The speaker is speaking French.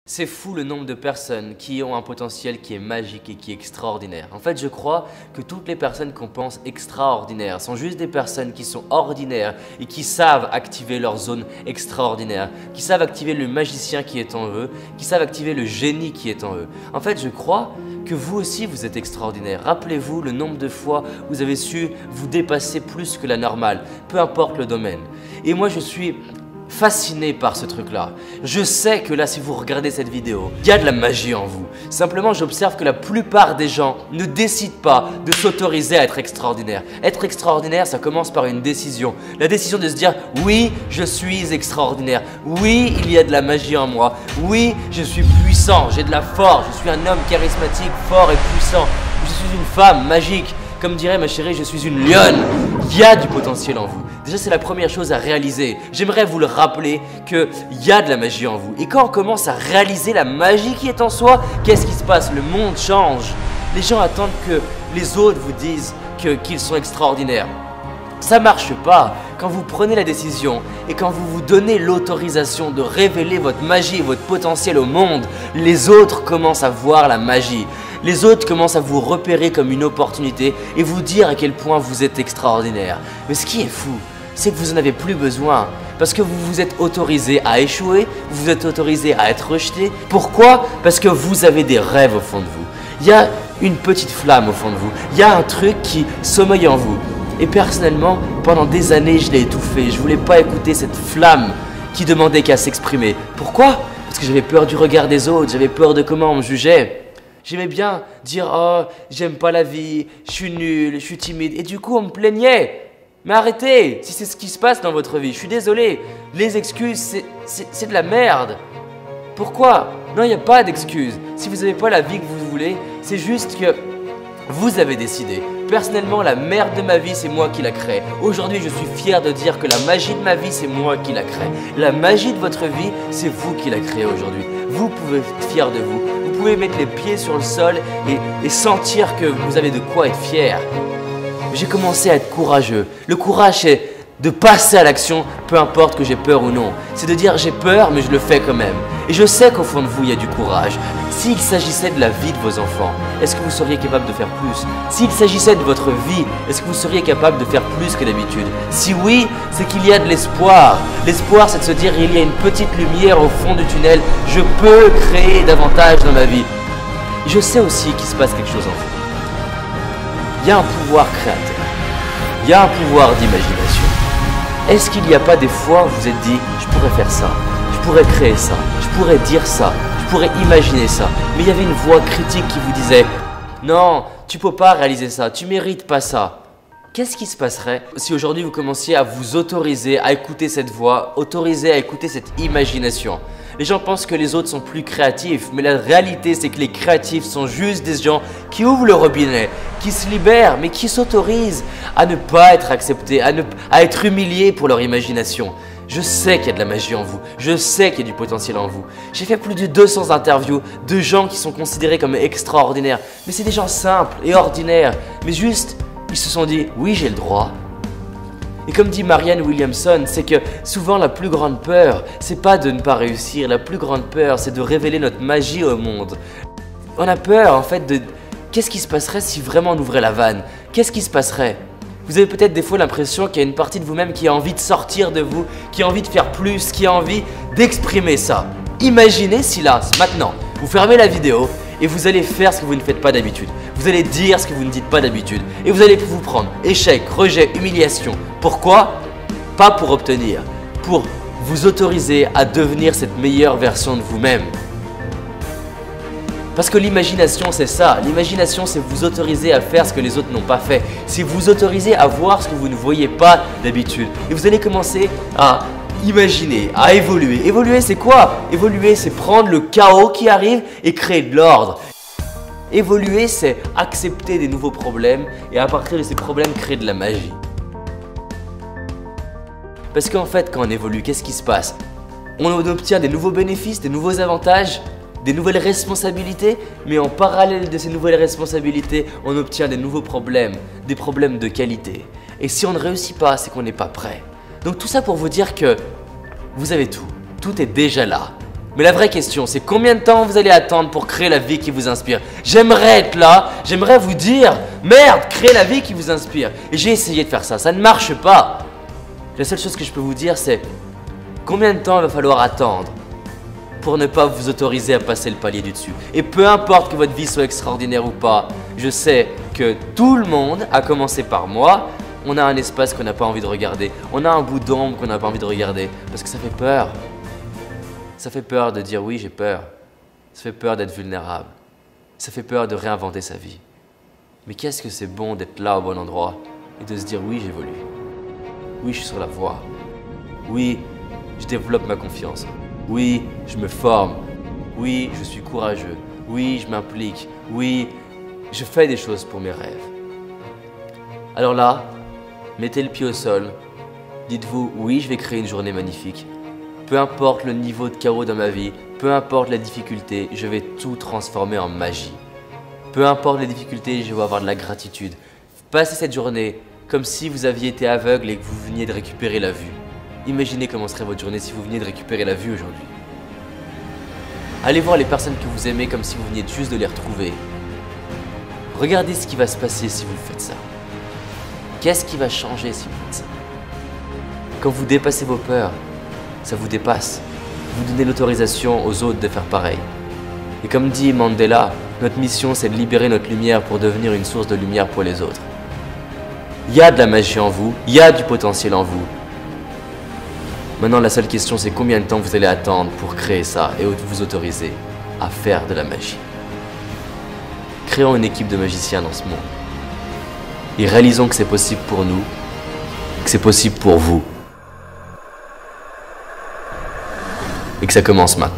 C'est fou le nombre de personnes qui ont un potentiel qui est magique et qui est extraordinaire. En fait, je crois que toutes les personnes qu'on pense extraordinaires sont juste des personnes qui sont ordinaires et qui savent activer leur zone extraordinaire, qui savent activer le magicien qui est en eux, qui savent activer le génie qui est en eux. En fait, je crois que vous aussi, vous êtes extraordinaire. Rappelez-vous le nombre de fois où vous avez su vous dépasser plus que la normale, peu importe le domaine. Et moi, je suis fasciné par ce truc-là. Je sais que là, si vous regardez cette vidéo, il y a de la magie en vous. Simplement, j'observe que la plupart des gens ne décident pas de s'autoriser à être extraordinaire. Être extraordinaire, ça commence par une décision. La décision de se dire « Oui, je suis extraordinaire. Oui, il y a de la magie en moi. Oui, je suis puissant. J'ai de la force. Je suis un homme charismatique, fort et puissant. Je suis une femme magique. Comme dirait ma chérie, je suis une lionne. Il y a du potentiel en vous. Déjà, c'est la première chose à réaliser. J'aimerais vous le rappeler qu'il y a de la magie en vous. Et quand on commence à réaliser la magie qui est en soi, qu'est-ce qui se passe? Le monde change. Les gens attendent que les autres vous disent qu'ils sont extraordinaires. Ça marche pas. Quand vous prenez la décision et quand vous vous donnez l'autorisation de révéler votre magie et votre potentiel au monde, les autres commencent à voir la magie. Les autres commencent à vous repérer comme une opportunité et vous dire à quel point vous êtes extraordinaire. Mais ce qui est fou, c'est que vous n'en avez plus besoin parce que vous vous êtes autorisé à échouer, vous vous êtes autorisé à être rejeté. Pourquoi? Parce que vous avez des rêves au fond de vous. Il y a une petite flamme au fond de vous. Il y a un truc qui sommeille en vous. Et personnellement, pendant des années, je l'ai étouffé. Je voulais pas écouter cette flamme qui demandait qu'à s'exprimer. Pourquoi? Parce que j'avais peur du regard des autres, j'avais peur de comment on me jugeait. J'aimais bien dire « Oh, j'aime pas la vie, je suis nul, je suis timide » et du coup on me plaignait. Mais arrêtez, si c'est ce qui se passe dans votre vie, je suis désolé. Les excuses, c'est de la merde. Pourquoi? Non, il n'y a pas d'excuses. Si vous n'avez pas la vie que vous voulez, c'est juste que vous avez décidé. Personnellement, la merde de ma vie, c'est moi qui la crée. Aujourd'hui, je suis fier de dire que la magie de ma vie, c'est moi qui la crée. La magie de votre vie, c'est vous qui la créez aujourd'hui. Vous pouvez être fier de vous. Vous pouvez mettre les pieds sur le sol et sentir que vous avez de quoi être fier. J'ai commencé à être courageux. Le courage, c'est de passer à l'action, peu importe que j'ai peur ou non. C'est de dire j'ai peur, mais je le fais quand même. Et je sais qu'au fond de vous, il y a du courage. S'il s'agissait de la vie de vos enfants, est-ce que vous seriez capable de faire plus? S'il s'agissait de votre vie, est-ce que vous seriez capable de faire plus que d'habitude? Si oui, c'est qu'il y a de l'espoir. L'espoir, c'est de se dire il y a une petite lumière au fond du tunnel. Je peux créer davantage dans ma vie. Je sais aussi qu'il se passe quelque chose en vous. Il y a un pouvoir créateur. Il y a un pouvoir d'imagination. Est-ce qu'il n'y a pas des fois où vous vous êtes dit « je pourrais faire ça, je pourrais créer ça, je pourrais dire ça, je pourrais imaginer ça » mais il y avait une voix critique qui vous disait « non, tu peux pas réaliser ça, tu mérites pas ça ». Qu'est-ce qui se passerait si aujourd'hui vous commenciez à vous autoriser à écouter cette voix, autoriser à écouter cette imagination? Les gens pensent que les autres sont plus créatifs, mais la réalité c'est que les créatifs sont juste des gens qui ouvrent le robinet, qui se libèrent, mais qui s'autorisent à ne pas être acceptés, à être humiliés pour leur imagination. Je sais qu'il y a de la magie en vous, je sais qu'il y a du potentiel en vous. J'ai fait plus de 200 interviews de gens qui sont considérés comme extraordinaires, mais c'est des gens simples et ordinaires, mais juste ils se sont dit oui j'ai le droit. Et comme dit Marianne Williamson, c'est que souvent la plus grande peur, c'est pas de ne pas réussir, la plus grande peur, c'est de révéler notre magie au monde. On a peur en fait de qu'est-ce qui se passerait si vraiment on ouvrait la vanne? Qu'est-ce qui se passerait? Vous avez peut-être des fois l'impression qu'il y a une partie de vous-même qui a envie de sortir de vous, qui a envie de faire plus, qui a envie d'exprimer ça. Imaginez si là, maintenant, vous fermez la vidéo et vous allez faire ce que vous ne faites pas d'habitude. Vous allez dire ce que vous ne dites pas d'habitude. Et vous allez vous prendre échec, rejet, humiliation. Pourquoi? Pas pour obtenir, pour vous autoriser à devenir cette meilleure version de vous-même. Parce que l'imagination, c'est ça. L'imagination, c'est vous autoriser à faire ce que les autres n'ont pas fait. C'est vous autoriser à voir ce que vous ne voyez pas d'habitude. Et vous allez commencer à imaginer, à évoluer. Évoluer, c'est quoi? Évoluer, c'est prendre le chaos qui arrive et créer de l'ordre. Évoluer, c'est accepter des nouveaux problèmes et à partir de ces problèmes, créer de la magie. Parce qu'en fait, quand on évolue, qu'est-ce qui se passe? On obtient des nouveaux bénéfices, des nouveaux avantages, des nouvelles responsabilités, mais en parallèle de ces nouvelles responsabilités, on obtient des nouveaux problèmes, des problèmes de qualité. Et si on ne réussit pas, c'est qu'on n'est pas prêt. Donc tout ça pour vous dire que vous avez tout. Tout est déjà là. Mais la vraie question, c'est combien de temps vous allez attendre pour créer la vie qui vous inspire? J'aimerais être là, j'aimerais vous dire, merde, créez la vie qui vous inspire. Et j'ai essayé de faire ça, ça ne marche pas. La seule chose que je peux vous dire, c'est combien de temps il va falloir attendre pour ne pas vous autoriser à passer le palier du dessus. Et peu importe que votre vie soit extraordinaire ou pas, je sais que tout le monde, à commencer par moi, on a un espace qu'on n'a pas envie de regarder. On a un bout d'ombre qu'on n'a pas envie de regarder parce que ça fait peur. Ça fait peur de dire oui, j'ai peur. Ça fait peur d'être vulnérable. Ça fait peur de réinventer sa vie. Mais qu'est-ce que c'est bon d'être là au bon endroit et de se dire oui, j'évolue. Oui, je suis sur la voie. Oui, je développe ma confiance. Oui, je me forme. Oui, je suis courageux. Oui, je m'implique. Oui, je fais des choses pour mes rêves. Alors là, mettez le pied au sol. Dites-vous, oui, je vais créer une journée magnifique. Peu importe le niveau de chaos dans ma vie, peu importe la difficulté, je vais tout transformer en magie. Peu importe les difficultés, je vais avoir de la gratitude. Passez cette journée comme si vous aviez été aveugle et que vous veniez de récupérer la vue. Imaginez comment serait votre journée si vous veniez de récupérer la vue aujourd'hui. Allez voir les personnes que vous aimez comme si vous veniez juste de les retrouver. Regardez ce qui va se passer si vous faites ça. Qu'est-ce qui va changer si vous faites ça? Quand vous dépassez vos peurs, ça vous dépasse. Vous donnez l'autorisation aux autres de faire pareil. Et comme dit Mandela, notre mission c'est de libérer notre lumière pour devenir une source de lumière pour les autres. Il y a de la magie en vous, il y a du potentiel en vous. Maintenant la seule question c'est combien de temps vous allez attendre pour créer ça et vous autoriser à faire de la magie. Créons une équipe de magiciens dans ce monde. Et réalisons que c'est possible pour nous, que c'est possible pour vous. Et que ça commence maintenant.